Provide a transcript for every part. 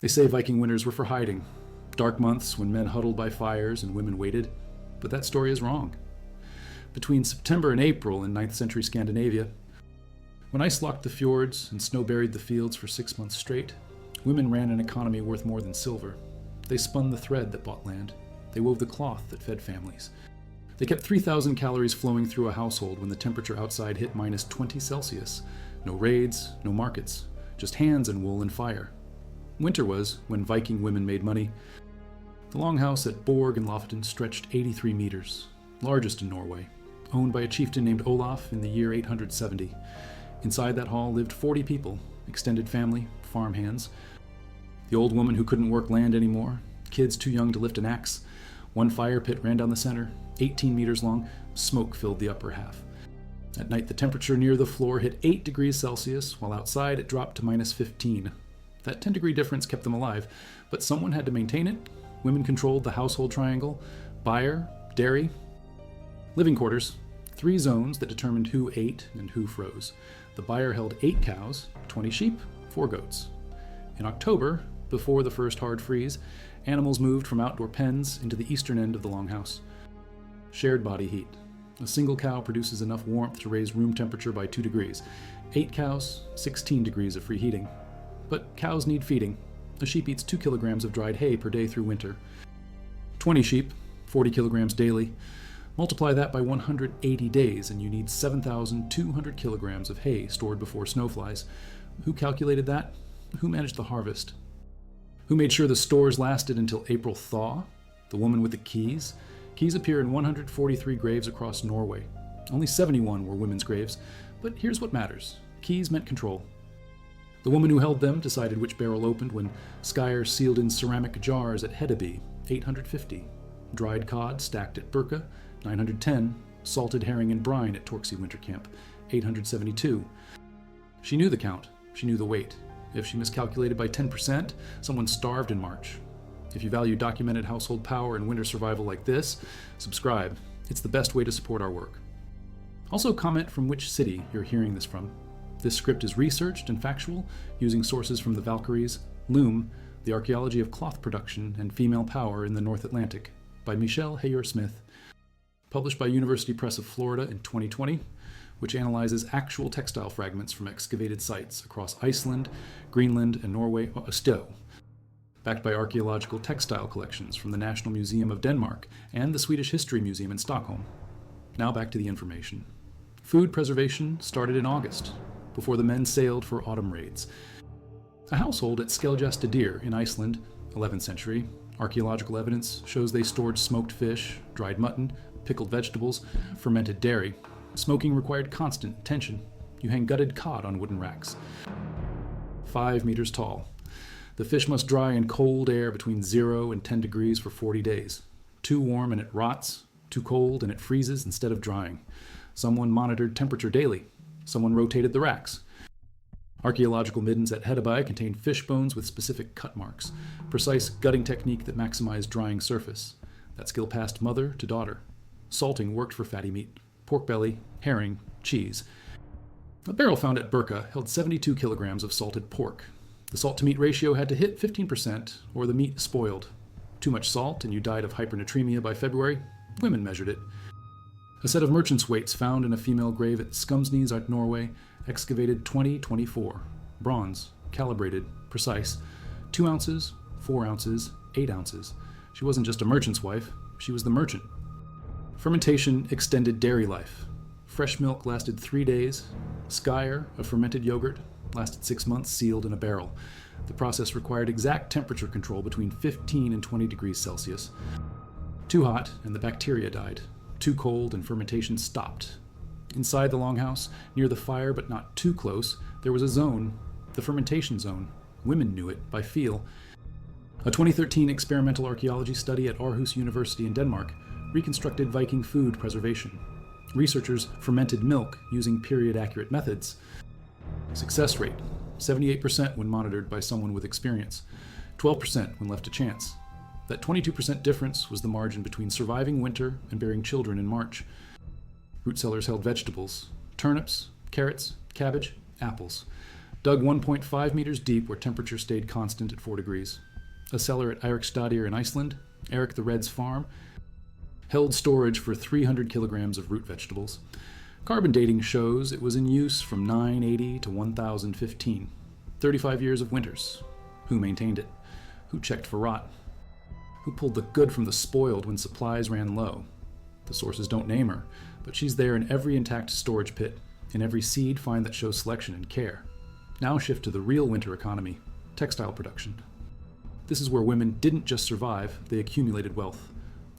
They say Viking winters were for hiding, dark months when men huddled by fires and women waited, but that story is wrong. Between September and April in 9th century Scandinavia, when ice locked the fjords and snow buried the fields for 6 months straight, women ran an economy worth more than silver. They spun the thread that bought land. They wove the cloth that fed families. They kept 3,000 calories flowing through a household when the temperature outside hit minus 20 Celsius. No raids, no markets, just hands and wool and fire. Winter was when Viking women made money. The longhouse at Borg in Lofoten stretched 83 meters, largest in Norway, owned by a chieftain named Olaf in the year 870. Inside that hall lived 40 people, extended family, farmhands. The old woman who couldn't work land anymore, kids too young to lift an axe. One fire pit ran down the center, 18 meters long, smoke filled the upper half. At night, the temperature near the floor hit 8 degrees Celsius, while outside it dropped to minus 15. That 10-degree difference kept them alive, but someone had to maintain it. Women controlled the household triangle, byre, dairy, living quarters, 3 zones that determined who ate and who froze. The byre held 8 cows, 20 sheep, 4 goats. In October, before the first hard freeze, animals moved from outdoor pens into the eastern end of the longhouse. Shared body heat. A single cow produces enough warmth to raise room temperature by 2 degrees. 8 cows, 16 degrees of free heating. But cows need feeding. A sheep eats 2 kilograms of dried hay per day through winter. 20 sheep, 40 kilograms daily. Multiply that by 180 days and you need 7,200 kilograms of hay stored before snow flies. Who calculated that? Who managed the harvest? Who made sure the stores lasted until April thaw? The woman with the keys? Keys appear in 143 graves across Norway. Only 71 were women's graves, but here's what matters. Keys meant control. The woman who held them decided which barrel opened when Skyer sealed in ceramic jars at Hedeby, 850. Dried cod stacked at Burka, 910. Salted herring and brine at Torksey Winter Camp, 872. She knew the count. She knew the weight. If she miscalculated by 10%, someone starved in March. If you value documented household power and winter survival like this, subscribe. It's the best way to support our work. Also comment from which city you're hearing this from. This script is researched and factual, using sources from the Valkyries, Loom, The Archaeology of Cloth Production and Female Power in the North Atlantic, by Michelle Hayer-Smith. Published by University Press of Florida in 2020, which analyzes actual textile fragments from excavated sites across Iceland, Greenland, and Norway, Stowe. Backed by archaeological textile collections from the National Museum of Denmark and the Swedish History Museum in Stockholm. Now back to the information. Food preservation started in August, before the men sailed for autumn raids. A household at Skeljastadir in Iceland, 11th century, archaeological evidence shows they stored smoked fish, dried mutton, pickled vegetables, fermented dairy. Smoking required constant attention. You hang gutted cod on wooden racks. 5 meters tall. The fish must dry in cold air between 0 and 10 degrees for 40 days. Too warm and it rots, too cold and it freezes instead of drying. Someone monitored temperature daily. Someone rotated the racks. Archaeological middens at Hedeby contain fish bones with specific cut marks, precise gutting technique that maximized drying surface. That skill passed mother to daughter. Salting worked for fatty meat, pork belly, herring, cheese. A barrel found at Burka held 72 kilograms of salted pork. The salt-to-meat ratio had to hit 15% or the meat spoiled. Too much salt and you died of hypernatremia by February? Women measured it. A set of merchant's weights found in a female grave at Skumsnes at Norway, excavated 2024. Bronze, calibrated, precise. 2 ounces, 4 ounces, 8 ounces. She wasn't just a merchant's wife, she was the merchant. Fermentation extended dairy life. Fresh milk lasted 3 days. Skyer, a fermented yogurt, lasted 6 months sealed in a barrel. The process required exact temperature control between 15 and 20 degrees Celsius. Too hot and the bacteria died. Too cold and fermentation stopped. Inside the longhouse, near the fire but not too close, there was a zone, the fermentation zone. Women knew it by feel. A 2013 experimental archaeology study at Aarhus University in Denmark reconstructed Viking food preservation. Researchers fermented milk using period-accurate methods. Success rate, 78% when monitored by someone with experience, 12% when left to chance. That 22% difference was the margin between surviving winter and bearing children in March. Root cellars held vegetables, turnips, carrots, cabbage, apples. Dug 1.5 meters deep where temperature stayed constant at 4 degrees. A cellar at Eirikstadir in Iceland, Eric the Red's farm, held storage for 300 kilograms of root vegetables. Carbon dating shows it was in use from 980 to 1015. 35 years of winters. Who maintained it? Who checked for rot? Who pulled the good from the spoiled when supplies ran low? The sources don't name her, but she's there in every intact storage pit, in every seed find that shows selection and care. Now shift to the real winter economy, textile production. This is where women didn't just survive, they accumulated wealth.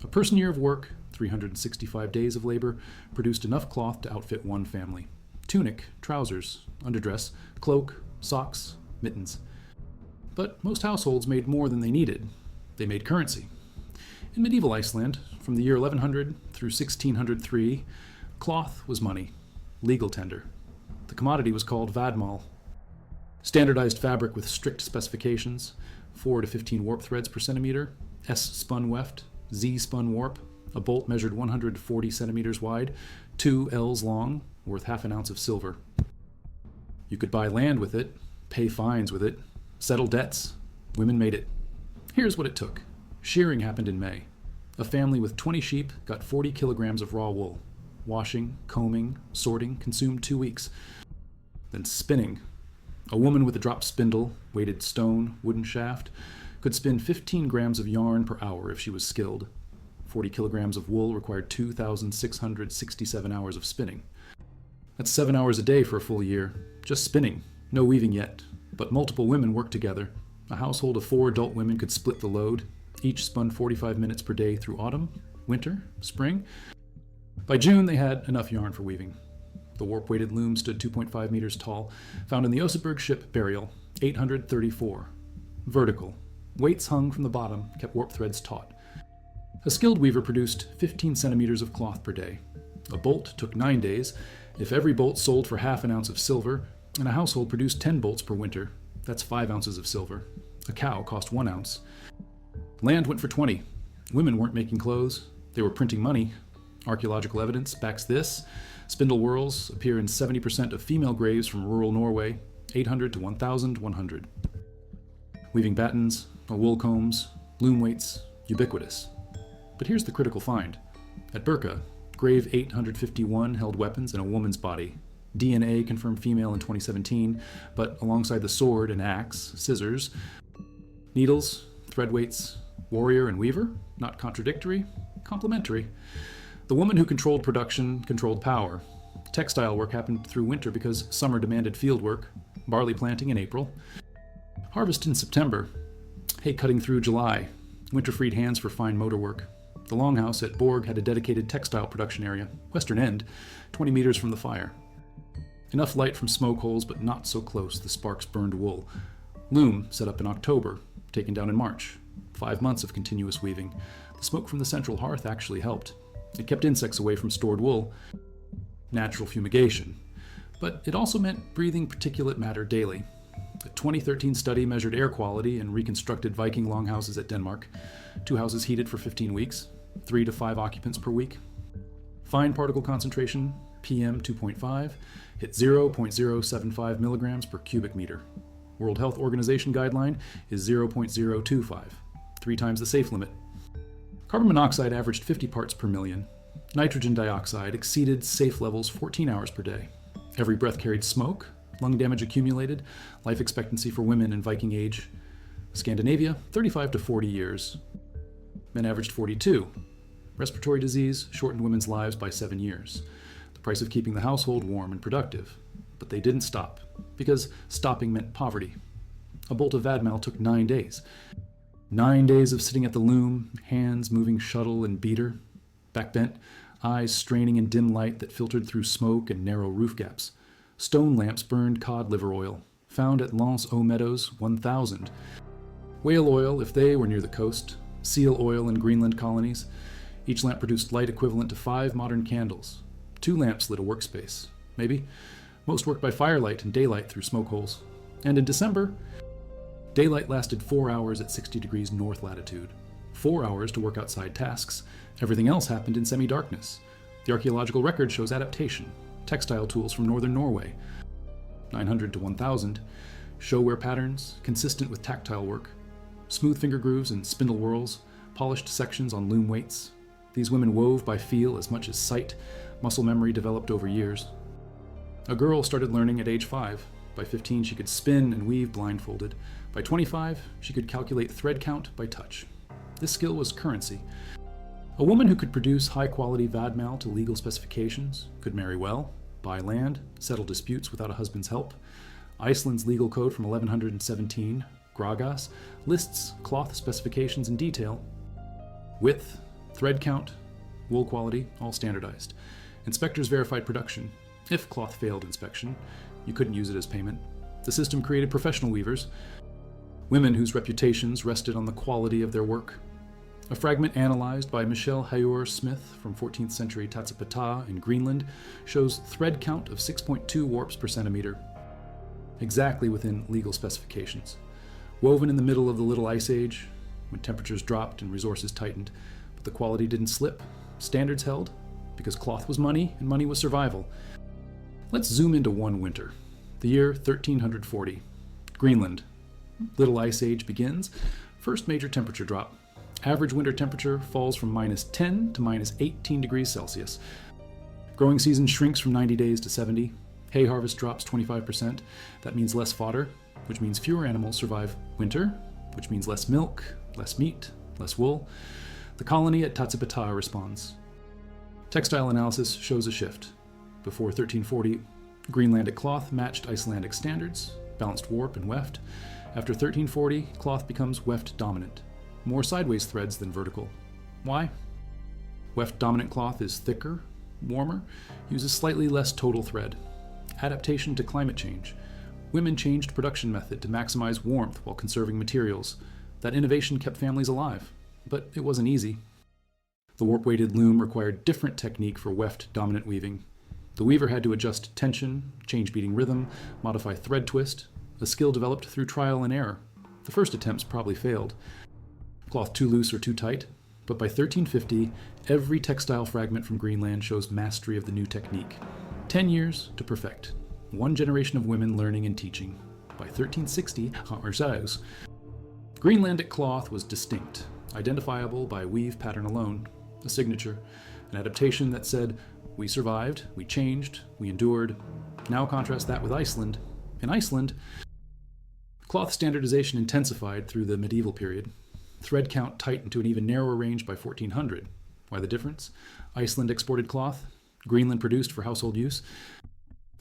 A person-year of work, 365 days of labor, produced enough cloth to outfit one family. Tunic, trousers, underdress, cloak, socks, mittens. But most households made more than they needed. They made currency. In medieval Iceland, from the year 1100 through 1603, cloth was money, legal tender. The commodity was called vadmal. Standardized fabric with strict specifications, 4 to 15 warp threads per centimeter, S spun weft, Z spun warp, a bolt measured 140 centimeters wide, 2 L's long, worth half an ounce of silver. You could buy land with it, pay fines with it, settle debts. Women made it. Here's what it took. Shearing happened in May. A family with 20 sheep got 40 kilograms of raw wool. Washing, combing, sorting consumed 2 weeks. Then spinning. A woman with a drop spindle, weighted stone, wooden shaft, could spin 15 grams of yarn per hour if she was skilled. 40 kilograms of wool required 2,667 hours of spinning. That's 7 hours a day for a full year. Just spinning. No weaving yet. But multiple women worked together. A household of 4 adult women could split the load. Each spun 45 minutes per day through autumn, winter, spring. By June, they had enough yarn for weaving. The warp-weighted loom stood 2.5 meters tall, found in the Oseberg ship Burial, 834. Vertical. Weights hung from the bottom kept warp threads taut. A skilled weaver produced 15 centimeters of cloth per day. A bolt took 9 days. If every bolt sold for half an ounce of silver, and a household produced 10 bolts per winter, that's 5 ounces of silver. A cow cost 1 ounce. Land went for 20. Women weren't making clothes. They were printing money. Archaeological evidence backs this. Spindle whorls appear in 70% of female graves from rural Norway, 800 to 1,100. Weaving battens, wool combs, loom weights, ubiquitous. But here's the critical find. At Birka, grave 851 held weapons in a woman's body. DNA confirmed female in 2017, but alongside the sword and axe, scissors, needles, thread weights, warrior and weaver, not contradictory, complementary. The woman who controlled production controlled power. Textile work happened through winter because summer demanded field work, barley planting in April, harvest in September, hay cutting through July, winter freed hands for fine motor work. The longhouse at Borg had a dedicated textile production area, western end, 20 meters from the fire. Enough light from smoke holes, but not so close the sparks burned wool. Loom set up in October, taken down in March. 5 months of continuous weaving. The smoke from the central hearth actually helped. It kept insects away from stored wool. Natural fumigation. But it also meant breathing particulate matter daily. A 2013 study measured air quality in reconstructed Viking longhouses at Denmark. 2 houses heated for 15 weeks, 3 to 5 occupants per week. Fine particle concentration, PM 2.5, hit 0.075 milligrams per cubic meter. World Health Organization guideline is 0.025, 3 times the safe limit. Carbon monoxide averaged 50 parts per million. Nitrogen dioxide exceeded safe levels 14 hours per day. Every breath carried smoke, lung damage accumulated, life expectancy for women in Viking age. Scandinavia, 35 to 40 years. Men averaged 42. Respiratory disease shortened women's lives by 7 years. The price of keeping the household warm and productive. But they didn't stop, because stopping meant poverty. A bolt of vadmal took 9 days. 9 days of sitting at the loom, hands moving shuttle and beater, back bent, eyes straining in dim light that filtered through smoke and narrow roof gaps. Stone lamps burned cod liver oil, found at Lens aux Meadows 1000. Whale oil if they were near the coast, seal oil in Greenland colonies. Each lamp produced light equivalent to 5 modern candles. 2 lamps lit a workspace, maybe. Most worked by firelight and daylight through smoke holes. And in December, daylight lasted 4 hours at 60 degrees north latitude. 4 hours to work outside tasks. Everything else happened in semi-darkness. The archaeological record shows adaptation. Textile tools from northern Norway. 900 to 1000, show wear patterns consistent with tactile work, smooth finger grooves and spindle whorls, polished sections on loom weights. These women wove by feel as much as sight. Muscle memory developed over years. A girl started learning at age 5. By 15, she could spin and weave blindfolded. By 25, she could calculate thread count by touch. This skill was currency. A woman who could produce high-quality vadmal to legal specifications could marry well, buy land, settle disputes without a husband's help. Iceland's legal code from 1117, Gragas, lists cloth specifications in detail. Width, thread count, wool quality, all standardized. Inspectors verified production. If cloth failed inspection, you couldn't use it as payment. The system created professional weavers, women whose reputations rested on the quality of their work. A fragment analyzed by Michelle Hayor Smith from 14th century Tatsipata in Greenland shows thread count of 6.2 warps per centimeter, exactly within legal specifications. Woven in the middle of the Little Ice Age, when temperatures dropped and resources tightened, but the quality didn't slip. Standards held, because cloth was money and money was survival. Let's zoom into one winter, the year 1340. Greenland. Little Ice Age begins. First major temperature drop. Average winter temperature falls from -10 to -18 degrees Celsius. Growing season shrinks from 90 days to 70. Hay harvest drops 25%. That means less fodder, which means fewer animals survive winter, which means less milk, less meat, less wool. The colony at Tatsipata responds. Textile analysis shows a shift. Before 1340, Greenlandic cloth matched Icelandic standards, balanced warp and weft. After 1340, cloth becomes weft dominant. More sideways threads than vertical. Why? Weft dominant cloth is thicker, warmer, uses slightly less total thread. Adaptation to climate change. Women changed production method to maximize warmth while conserving materials. That innovation kept families alive, but it wasn't easy. The warp-weighted loom required different technique for weft dominant weaving. The weaver had to adjust tension, change beating rhythm, modify thread twist, a skill developed through trial and error. The first attempts probably failed. Cloth too loose or too tight, but by 1350, every textile fragment from Greenland shows mastery of the new technique. 10 years to perfect. One generation of women learning and teaching. By 1360, ourselves. Greenlandic cloth was distinct, identifiable by weave pattern alone, a signature, an adaptation that said, we survived, we changed, we endured. Now contrast that with Iceland. In Iceland, cloth standardization intensified through the medieval period. Thread count tightened to an even narrower range by 1400. Why the difference? Iceland exported cloth, Greenland produced for household use.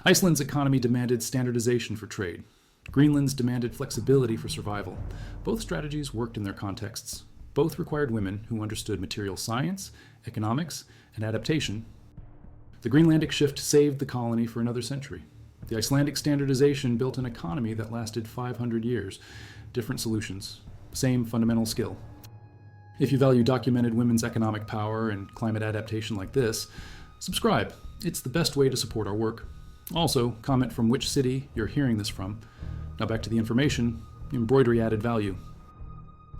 Iceland's economy demanded standardization for trade. Greenland's demanded flexibility for survival. Both strategies worked in their contexts. Both required women who understood material science, economics, and adaptation. The Greenlandic shift saved the colony for another century. The Icelandic standardization built an economy that lasted 500 years. Different solutions. Same fundamental skill. If you value documented women's economic power and climate adaptation like this, subscribe. It's the best way to support our work. Also, comment from which city you're hearing this from. Now back to the information. Embroidery added value.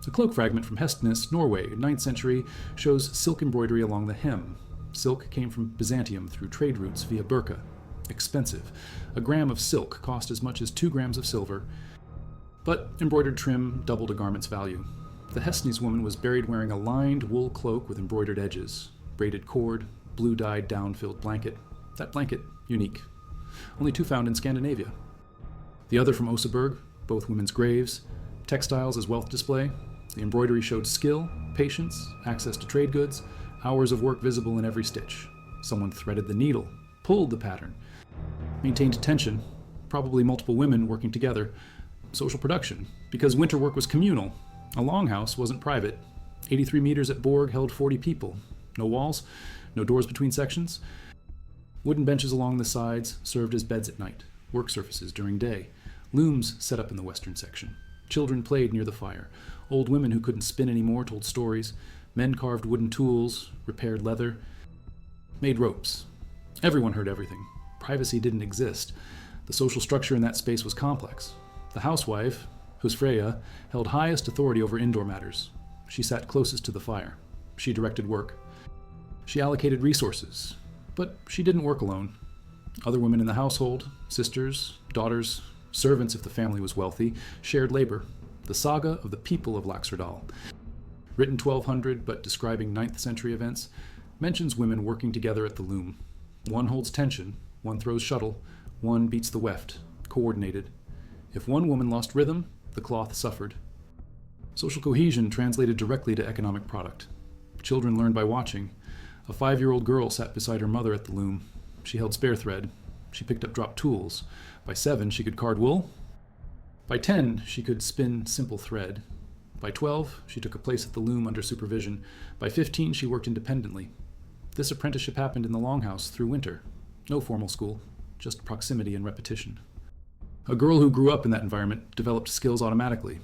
A cloak fragment from Hestnes, Norway, 9th century, shows silk embroidery along the hem. Silk came from Byzantium through trade routes via Burka. Expensive. A gram of silk cost as much as 2 grams of silver. But embroidered trim doubled a garment's value. The Hestnes woman was buried wearing a lined wool cloak with embroidered edges, braided cord, blue-dyed down-filled blanket. That blanket, unique. Only 2 found in Scandinavia. The other from Oseberg, both women's graves, textiles as wealth display. The embroidery showed skill, patience, access to trade goods, hours of work visible in every stitch. Someone threaded the needle, pulled the pattern, maintained tension, probably multiple women working together. Social production, because winter work was communal. A longhouse wasn't private. 83 meters at Borg held 40 people. No walls, no doors between sections. Wooden benches along the sides served as beds at night, work surfaces during day. Looms set up in the western section. Children played near the fire. Old women who couldn't spin anymore told stories. Men carved wooden tools, repaired leather, made ropes. Everyone heard everything. Privacy didn't exist. The social structure in that space was complex. The housewife, Husfreyja, held highest authority over indoor matters. She sat closest to the fire. She directed work. She allocated resources. But she didn't work alone. Other women in the household, sisters, daughters, servants if the family was wealthy, shared labor. The Saga of the People of Laxerdal, written 1200 but describing 9th century events, mentions women working together at the loom. One holds tension, one throws shuttle, one beats the weft, coordinated. If one woman lost rhythm, the cloth suffered. Social cohesion translated directly to economic product. Children learned by watching. A 5-year-old girl sat beside her mother at the loom. She held spare thread. She picked up dropped tools. By 7, she could card wool. By 10, she could spin simple thread. By 12, she took a place at the loom under supervision. By 15, she worked independently. This apprenticeship happened in the longhouse through winter. No formal school, just proximity and repetition. A girl who grew up in that environment developed skills automatically,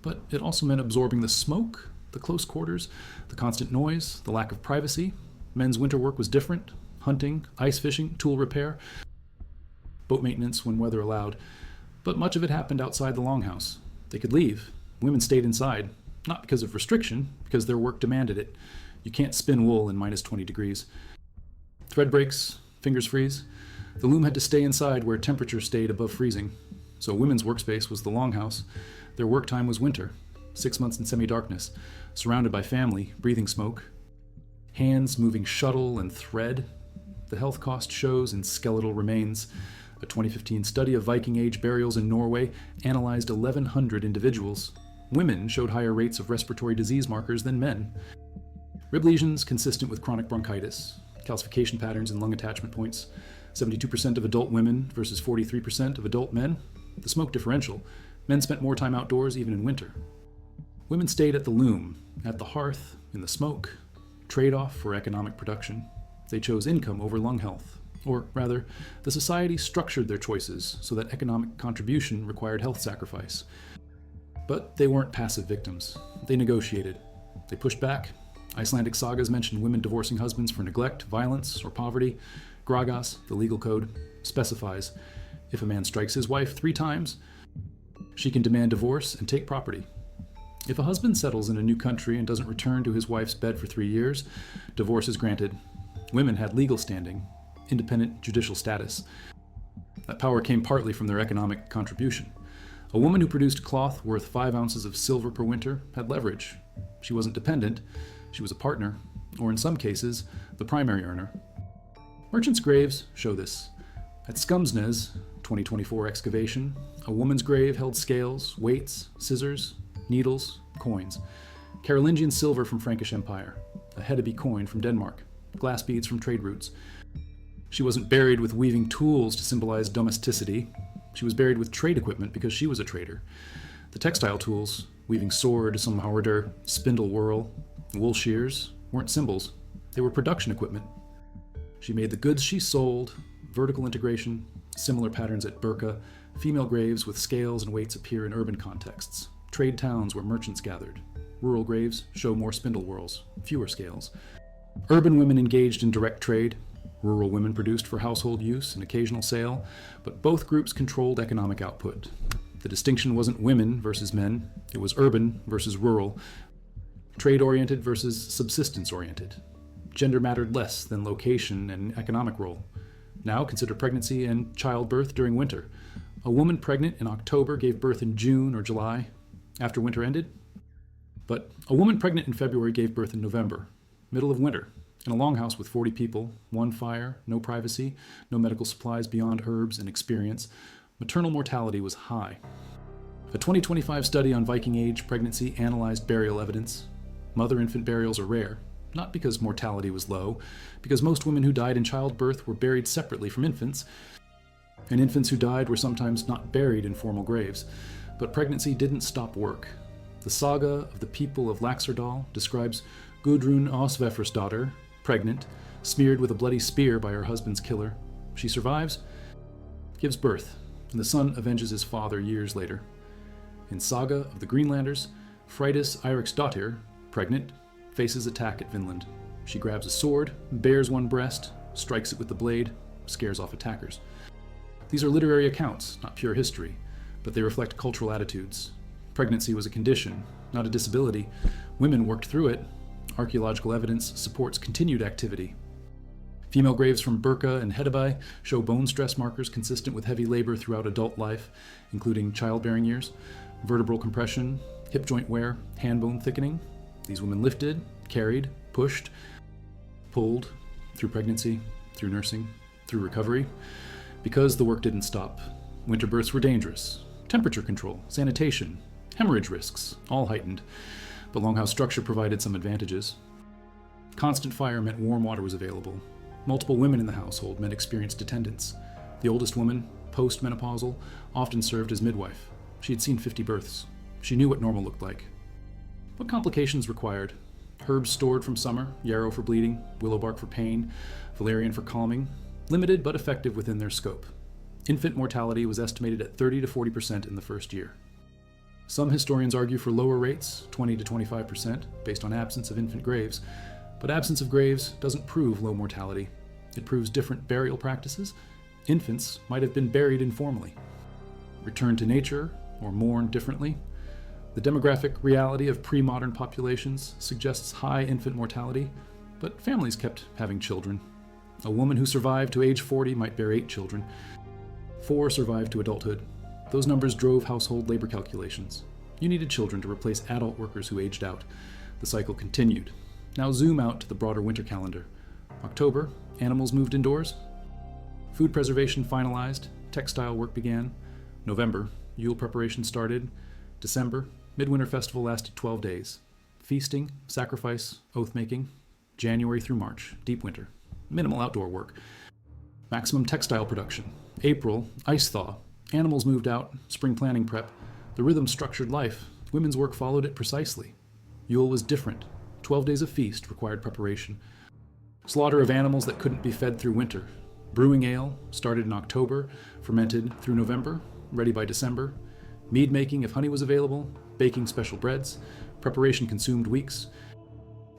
but it also meant absorbing the smoke, the close quarters, the constant noise, the lack of privacy. Men's winter work was different: hunting, ice fishing, tool repair, boat maintenance when weather allowed. But much of it happened outside the longhouse. They could leave. Women stayed inside, not because of restriction, because their work demanded it. You can't spin wool in minus 20 degrees. Thread breaks, fingers freeze. The loom had to stay inside where temperature stayed above freezing. So women's workspace was the longhouse. Their work time was winter, 6 months in semi-darkness, surrounded by family, breathing smoke. Hands moving shuttle and thread. The health cost shows in skeletal remains. A 2015 study of Viking Age burials in Norway analyzed 1,100 individuals. Women showed higher rates of respiratory disease markers than men. Rib lesions consistent with chronic bronchitis. Calcification patterns in lung attachment points. 72% of adult women versus 43% of adult men. The smoke differential. Men spent more time outdoors even in winter. Women stayed at the loom, at the hearth, in the smoke. Trade-off for economic production. They chose income over lung health. Or rather, the society structured their choices so that economic contribution required health sacrifice. But they weren't passive victims. They negotiated. They pushed back. Icelandic sagas mention women divorcing husbands for neglect, violence, or poverty. Gragas, the legal code, specifies if a man strikes his wife 3 times, she can demand divorce and take property. If a husband settles in a new country and doesn't return to his wife's bed for 3 years, divorce is granted. Women had legal standing, independent judicial status. That power came partly from their economic contribution. A woman who produced cloth worth 5 ounces of silver per winter had leverage. She wasn't dependent, she was a partner, or in some cases, the primary earner. Merchants' graves show this. At Skumsnes, 2024 excavation, a woman's grave held scales, weights, scissors, needles, coins. Carolingian silver from Frankish Empire, a Hedeby coin from Denmark, glass beads from trade routes. She wasn't buried with weaving tools to symbolize domesticity. She was buried with trade equipment because she was a trader. The textile tools, weaving sword, samharder, spindle whorl, wool shears, weren't symbols. They were production equipment. She made the goods she sold, vertical integration, similar patterns at Burka. Female graves with scales and weights appear in urban contexts. Trade towns where merchants gathered. Rural graves show more spindle whorls, fewer scales. Urban women engaged in direct trade. Rural women produced for household use and occasional sale, but both groups controlled economic output. The distinction wasn't women versus men, it was urban versus rural, trade-oriented versus subsistence-oriented. Gender mattered less than location and economic role. Now consider pregnancy and childbirth during winter. A woman pregnant in October gave birth in June or July, after winter ended. But a woman pregnant in February gave birth in November, middle of winter. In a longhouse with 40 people, 1 fire, no privacy, no medical supplies beyond herbs and experience, maternal mortality was high. A 2025 study on Viking Age pregnancy analyzed burial evidence. Mother-infant burials are rare, not because mortality was low, because most women who died in childbirth were buried separately from infants, and infants who died were sometimes not buried in formal graves. But pregnancy didn't stop work. The Saga of the People of Laxerdal describes Gudrun Osvefersdottir, pregnant, smeared with a bloody spear by her husband's killer. She survives, gives birth, and the son avenges his father years later. In Saga of the Greenlanders, Freydis Eiriksdottir, pregnant, faces attack at Vinland. She grabs a sword, bares one breast, strikes it with the blade, scares off attackers. These are literary accounts, not pure history, but they reflect cultural attitudes. Pregnancy was a condition, not a disability. Women worked through it. Archaeological evidence supports continued activity. Female graves from Burka and Hedabai show bone stress markers consistent with heavy labor throughout adult life, including childbearing years, vertebral compression, hip joint wear, hand bone thickening. These women lifted, carried, pushed, pulled through pregnancy, through nursing, through recovery, because the work didn't stop. Winter births were dangerous. Temperature control, sanitation, hemorrhage risks, all heightened, but longhouse structure provided some advantages. Constant fire meant warm water was available. Multiple women in the household meant experienced attendants. The oldest woman, post-menopausal, often served as midwife. She had seen 50 births. She knew what normal looked like. What complications required? Herbs stored from summer, yarrow for bleeding, willow bark for pain, valerian for calming, limited but effective within their scope. Infant mortality was estimated at 30 to 40% in the first year. Some historians argue for lower rates, 20 to 25%, based on absence of infant graves, but absence of graves doesn't prove low mortality. It proves different burial practices. Infants might have been buried informally, returned to nature, or mourned differently. The demographic reality of pre-modern populations suggests high infant mortality, but families kept having children. A woman who survived to age 40 might bear 8 children. 4 survived to adulthood. Those numbers drove household labor calculations. You needed children to replace adult workers who aged out. The cycle continued. Now zoom out to the broader winter calendar. October, animals moved indoors. Food preservation finalized. Textile work began. November, Yule preparation started. December, Midwinter Festival lasted 12 days. Feasting, sacrifice, oath-making. January through March, deep winter. Minimal outdoor work. Maximum textile production. April, ice thaw. Animals moved out, spring planning prep. The rhythm structured life. Women's work followed it precisely. Yule was different. 12 days of feast required preparation. Slaughter of animals that couldn't be fed through winter. Brewing ale started in October, fermented through November, ready by December. Mead making if honey was available, baking special breads. Preparation consumed weeks.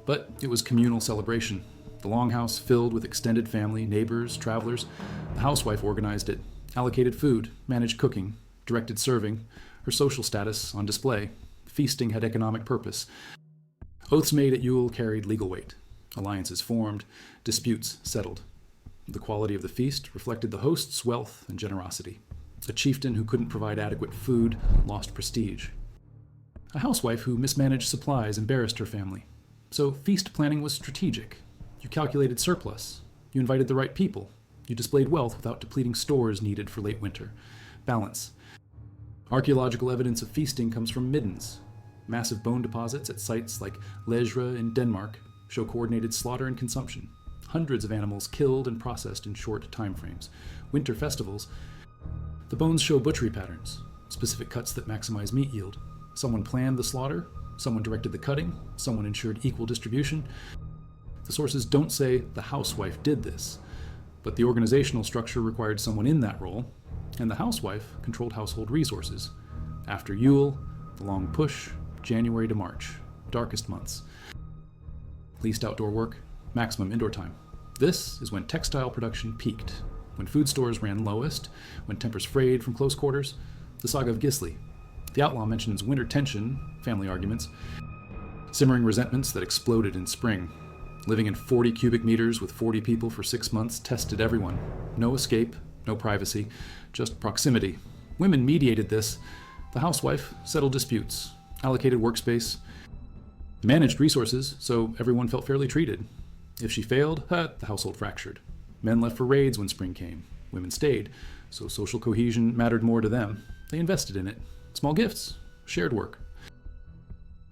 But it was communal celebration. The longhouse filled with extended family, neighbors, travelers. The housewife organized it, allocated food, managed cooking, directed serving, her social status on display. Feasting had economic purpose. Oaths made at Yule carried legal weight. Alliances formed, disputes settled. The quality of the feast reflected the host's wealth and generosity. A chieftain who couldn't provide adequate food lost prestige. A housewife who mismanaged supplies embarrassed her family. So feast planning was strategic. You calculated surplus. You invited the right people. You displayed wealth without depleting stores needed for late winter. Balance. Archaeological evidence of feasting comes from middens. Massive bone deposits at sites like Lejre in Denmark show coordinated slaughter and consumption. Hundreds of animals killed and processed in short time frames. Winter festivals. The bones show butchery patterns, specific cuts that maximize meat yield. Someone planned the slaughter, someone directed the cutting, someone ensured equal distribution. The sources don't say the housewife did this, but the organizational structure required someone in that role, and the housewife controlled household resources. After Yule, the long push, January to March, darkest months. Least outdoor work, maximum indoor time. This is when textile production peaked, when food stores ran lowest, when tempers frayed from close quarters. The saga of Gisli. The outlaw mentions winter tension, family arguments, simmering resentments that exploded in spring. Living in 40 cubic meters with 40 people for 6 months tested everyone. No escape, no privacy, just proximity. Women mediated this. The housewife settled disputes, allocated workspace, managed resources so everyone felt fairly treated. If she failed, the household fractured. Men left for raids when spring came. Women stayed, so social cohesion mattered more to them. They invested in it. Small gifts, shared work.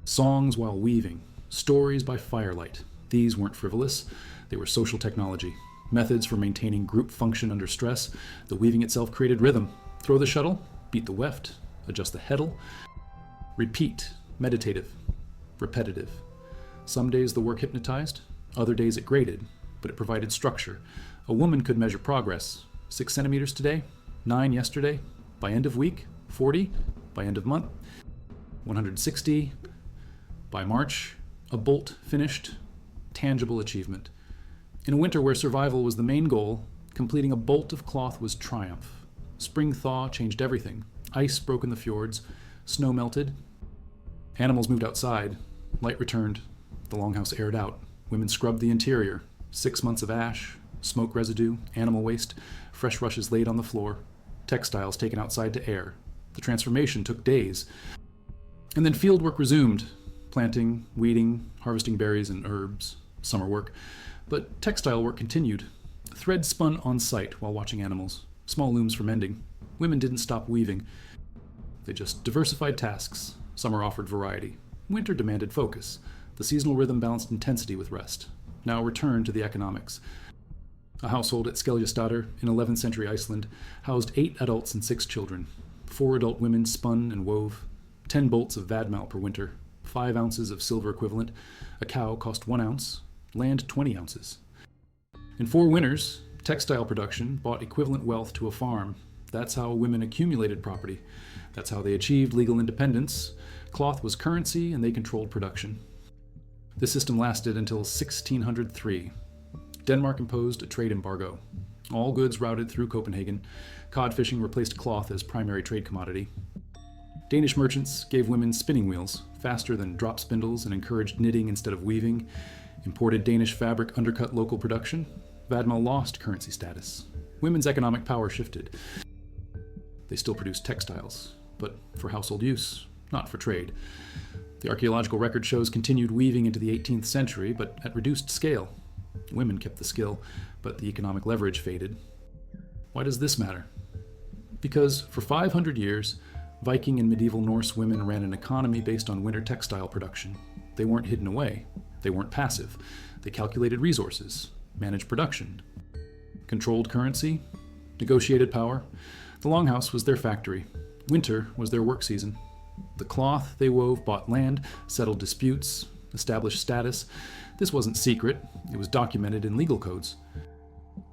Songs while weaving, stories by firelight. These weren't frivolous. They were social technology. Methods for maintaining group function under stress. The weaving itself created rhythm. Throw the shuttle, beat the weft, adjust the heddle. Repeat, meditative, repetitive. Some days the work hypnotized, other days it graded, but it provided structure. A woman could measure progress. 6 centimeters today, 9 yesterday, by end of week, 40, by end of month, 160, by March, a bolt finished, tangible achievement. In a winter where survival was the main goal, completing a bolt of cloth was triumph. Spring thaw changed everything. Ice broke in the fjords, snow melted. Animals moved outside, light returned, the longhouse aired out. Women scrubbed the interior. 6 months of ash, Smoke residue, animal waste, fresh rushes laid on the floor, textiles taken outside to air. The transformation took days. And then field work resumed, planting, weeding, harvesting berries and herbs, summer work. But textile work continued. Thread spun on site while watching animals, small looms for mending. Women didn't stop weaving. They just diversified tasks. Summer offered variety. Winter demanded focus. The seasonal rhythm balanced intensity with rest. Now return to the economics. A household at Skeljastadr in 11th century Iceland housed 8 adults and 6 children. 4 adult women spun and wove. 10 bolts of vadmal per winter. 5 ounces of silver equivalent. A cow cost 1 ounce. Land 20 ounces. In 4 winters, textile production bought equivalent wealth to a farm. That's how women accumulated property. That's how they achieved legal independence. Cloth was currency and they controlled production. This system lasted until 1603. Denmark imposed a trade embargo. All goods routed through Copenhagen. Cod fishing replaced cloth as primary trade commodity. Danish merchants gave women spinning wheels, faster than drop spindles, and encouraged knitting instead of weaving. Imported Danish fabric undercut local production. Vadmal lost currency status. Women's economic power shifted. They still produced textiles, but for household use, not for trade. The archaeological record shows continued weaving into the 18th century, but at reduced scale. Women kept the skill, but the economic leverage faded. Why does this matter? Because for 500 years, Viking and medieval Norse women ran an economy based on winter textile production. They weren't hidden away. They weren't passive. They calculated resources, managed production, controlled currency, negotiated power. The longhouse was their factory. Winter was their work season. The cloth they wove bought land, settled disputes, established status. This wasn't secret. It was documented in legal codes.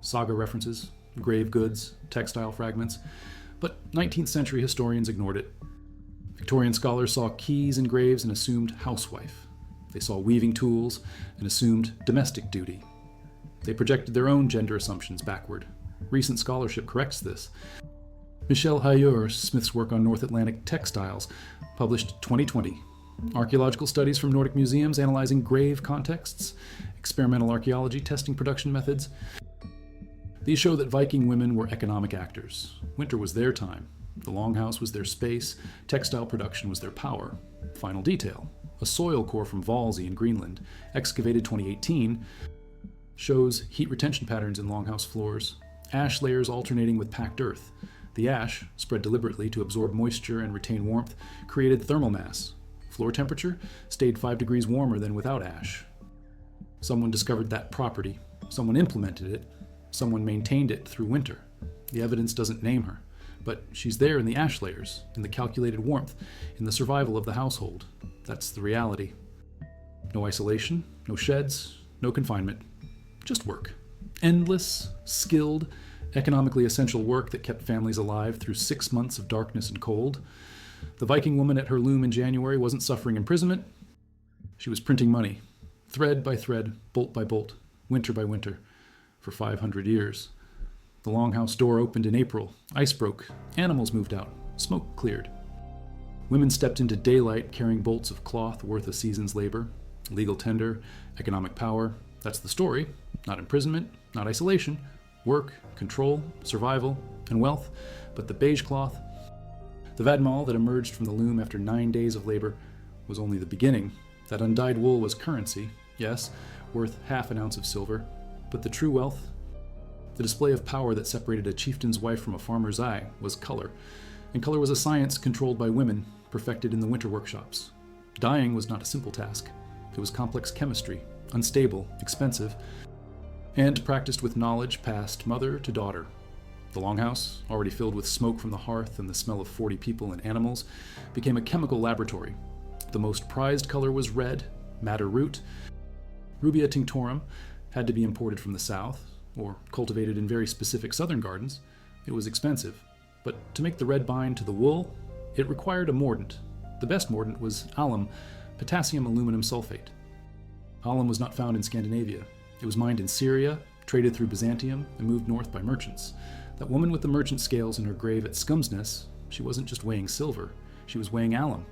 Saga references, grave goods, textile fragments. But 19th century historians ignored it. Victorian scholars saw keys in graves and assumed housewife. They saw weaving tools and assumed domestic duty. They projected their own gender assumptions backward. Recent scholarship corrects this. Michel Hayur, Smith's work on North Atlantic textiles, published 2020. Archaeological studies from Nordic museums analyzing grave contexts, experimental archaeology testing production methods. These show that Viking women were economic actors. Winter was their time. The longhouse was their space. Textile production was their power. Final detail: a soil core from Valsey in Greenland, excavated 2018, shows heat retention patterns in longhouse floors, ash layers alternating with packed earth. The ash, spread deliberately to absorb moisture and retain warmth, created thermal mass. Floor temperature stayed 5 degrees warmer than without ash. Someone discovered that property. Someone implemented it. Someone maintained it through winter. The evidence doesn't name her, but she's there in the ash layers, in the calculated warmth, in the survival of the household. That's the reality. No isolation, no sheds, no confinement. Just work. Endless, skilled, economically essential work that kept families alive through 6 months of darkness and cold. The Viking woman at her loom in January wasn't suffering imprisonment. She was printing money, thread by thread, bolt by bolt, winter by winter, for 500 years. The longhouse door opened in April. Ice broke. Animals moved out. Smoke cleared. Women stepped into daylight carrying bolts of cloth worth a season's labor. Legal tender, economic power. That's the story. Not imprisonment, not isolation. Work, control, survival, and wealth. But the beige cloth, the vadmal that emerged from the loom after 9 days of labor, was only the beginning. That undyed wool was currency, yes, worth half an ounce of silver. But the true wealth, the display of power that separated a chieftain's wife from a farmer's eye, was color. And color was a science controlled by women, perfected in the winter workshops. Dyeing was not a simple task. It was complex chemistry, unstable, expensive, and practiced with knowledge passed mother to daughter. The longhouse, already filled with smoke from the hearth and the smell of 40 people and animals, became a chemical laboratory. The most prized color was red, madder root. Rubia tinctorum had to be imported from the south, or cultivated in very specific southern gardens. It was expensive, but to make the red bind to the wool, it required a mordant. The best mordant was alum, potassium aluminum sulfate. Alum was not found in Scandinavia. It was mined in Syria, traded through Byzantium, and moved north by merchants. That woman with the merchant scales in her grave at Skumsness, she wasn't just weighing silver, she was weighing alum.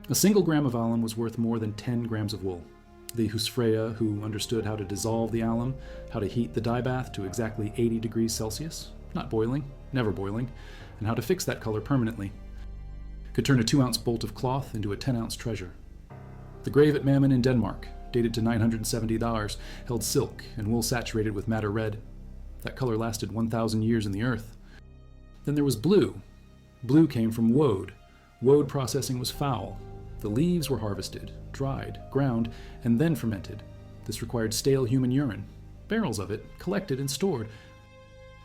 A single gram of alum was worth more than 10 grams of wool. The Husfreya, who understood how to dissolve the alum, how to heat the dye bath to exactly 80 degrees Celsius, not boiling, never boiling, and how to fix that color permanently, could turn a 2-ounce bolt of cloth into a 10-ounce treasure. The grave at Mammon in Denmark, dated to $970, held silk and wool saturated with madder red. That color lasted 1,000 years in the earth. Then there was blue. Blue came from woad. Woad processing was foul. The leaves were harvested, dried, ground, and then fermented. This required stale human urine, barrels of it, collected and stored.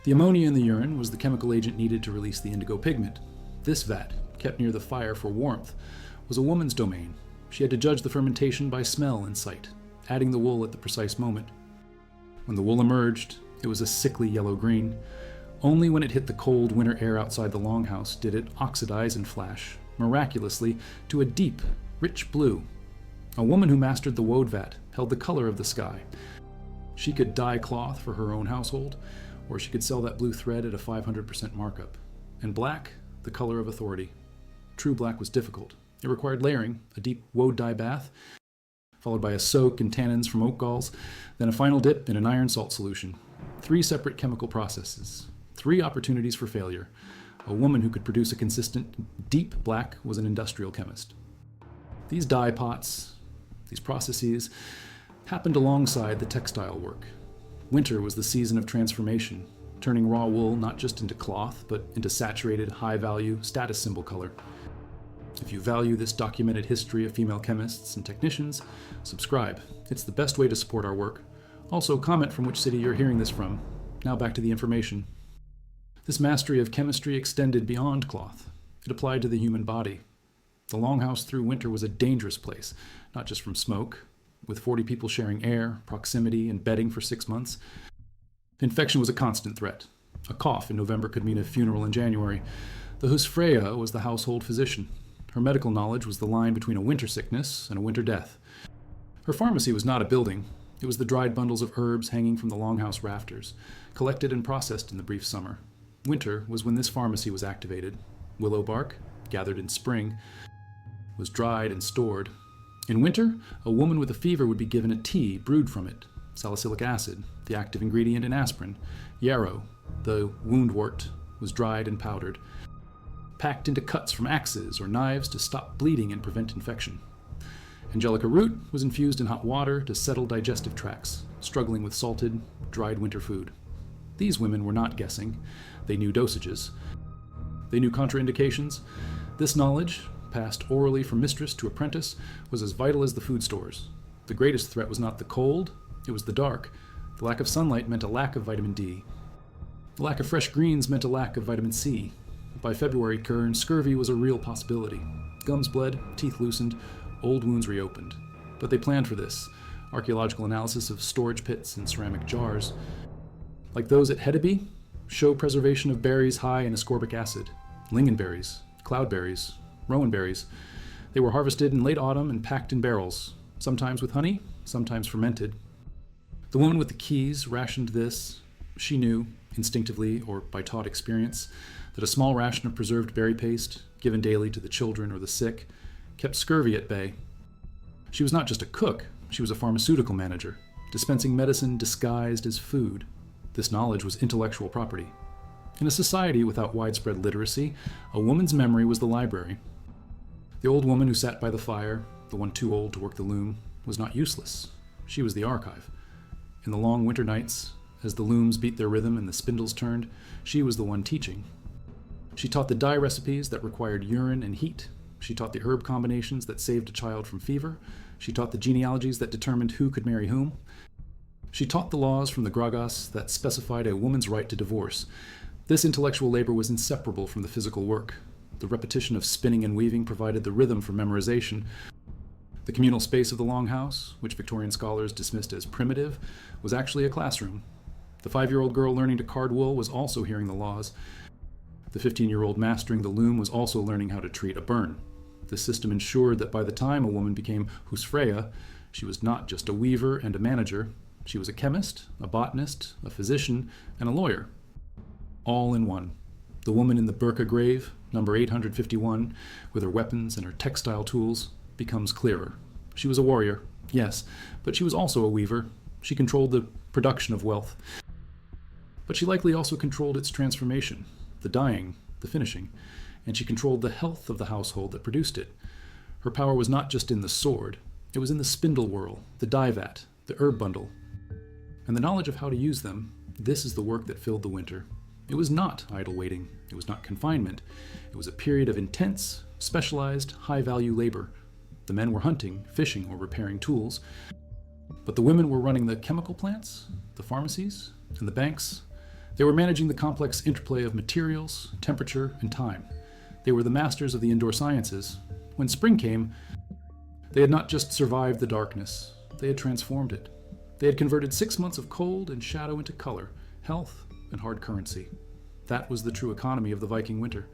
The ammonia in the urine was the chemical agent needed to release the indigo pigment. This vat, kept near the fire for warmth, was a woman's domain. She had to judge the fermentation by smell and sight, adding the wool at the precise moment. When the wool emerged, it was a sickly yellow-green. Only when it hit the cold winter air outside the longhouse did it oxidize and flash, miraculously, to a deep, rich blue. A woman who mastered the woad vat held the color of the sky. She could dye cloth for her own household, or she could sell that blue thread at a 500% markup. And black, the color of authority. True black was difficult. It required layering, a deep woad dye bath, followed by a soak in tannins from oak galls, then a final dip in an iron salt solution. 3 separate chemical processes, 3 opportunities for failure. A woman who could produce a consistent, deep black was an industrial chemist. These dye pots, these processes, happened alongside the textile work. Winter was the season of transformation, turning raw wool not just into cloth, but into saturated, high-value, status symbol color. If you value this documented history of female chemists and technicians, subscribe. It's the best way to support our work. Also, comment from which city you're hearing this from. Now back to the information. This mastery of chemistry extended beyond cloth. It applied to the human body. The longhouse through winter was a dangerous place, not just from smoke. With 40 people sharing air, proximity, and bedding for 6 months, infection was a constant threat. A cough in November could mean a funeral in January. The Husfreya was the household physician. Her medical knowledge was the line between a winter sickness and a winter death. Her pharmacy was not a building. It was the dried bundles of herbs hanging from the longhouse rafters, collected and processed in the brief summer. Winter was when this pharmacy was activated. Willow bark, gathered in spring, was dried and stored. In winter, a woman with a fever would be given a tea brewed from it. Salicylic acid, the active ingredient in aspirin. Yarrow, the woundwort, was dried and powdered, packed into cuts from axes or knives to stop bleeding and prevent infection. Angelica root was infused in hot water to settle digestive tracts, struggling with salted, dried winter food. These women were not guessing. They knew dosages. They knew contraindications. This knowledge, passed orally from mistress to apprentice, was as vital as the food stores. The greatest threat was not the cold, it was the dark. The lack of sunlight meant a lack of vitamin D. The lack of fresh greens meant a lack of vitamin C. By February, scurvy was a real possibility. Gums bled, teeth loosened, old wounds reopened. But they planned for this. Archaeological analysis of storage pits and ceramic jars, like those at Hedeby, show preservation of berries high in ascorbic acid. Lingonberries, cloudberries, rowanberries. They were harvested in late autumn and packed in barrels, sometimes with honey, sometimes fermented. The woman with the keys rationed this. She knew, instinctively or by taught experience, that a small ration of preserved berry paste, given daily to the children or the sick, kept scurvy at bay. She was not just a cook, she was a pharmaceutical manager, dispensing medicine disguised as food. This knowledge was intellectual property. In a society without widespread literacy, a woman's memory was the library. The old woman who sat by the fire, the one too old to work the loom, was not useless. She was the archive. In the long winter nights, as the looms beat their rhythm and the spindles turned, she was the one teaching. She taught the dye recipes that required urine and heat. She taught the herb combinations that saved a child from fever. She taught the genealogies that determined who could marry whom. She taught the laws from the Gragas that specified a woman's right to divorce. This intellectual labor was inseparable from the physical work. The repetition of spinning and weaving provided the rhythm for memorization. The communal space of the longhouse, which Victorian scholars dismissed as primitive, was actually a classroom. The 5-year-old girl learning to card wool was also hearing the laws. The 15-year-old mastering the loom was also learning how to treat a burn. This system ensured that by the time a woman became Husfreya, she was not just a weaver and a manager. She was a chemist, a botanist, a physician, and a lawyer. All in one. The woman in the Burka grave, number 851, with her weapons and her textile tools, becomes clearer. She was a warrior, Yes, but she was also a weaver. She controlled the production of wealth. But she likely also controlled its transformation, the dyeing, the finishing, and she controlled the health of the household that produced it. Her power was not just in the sword, it was in the spindle whorl, the dye vat, the herb bundle. And the knowledge of how to use them, this is the work that filled the winter. It was not idle waiting, it was not confinement, it was a period of intense, specialized, high-value labor. The men were hunting, fishing, or repairing tools, but the women were running the chemical plants, the pharmacies, and the banks. They were managing the complex interplay of materials, temperature, and time. They were the masters of the indoor sciences. When spring came, they had not just survived the darkness, they had transformed it. They had converted 6 months of cold and shadow into color, health, and hard currency. That was the true economy of the Viking winter.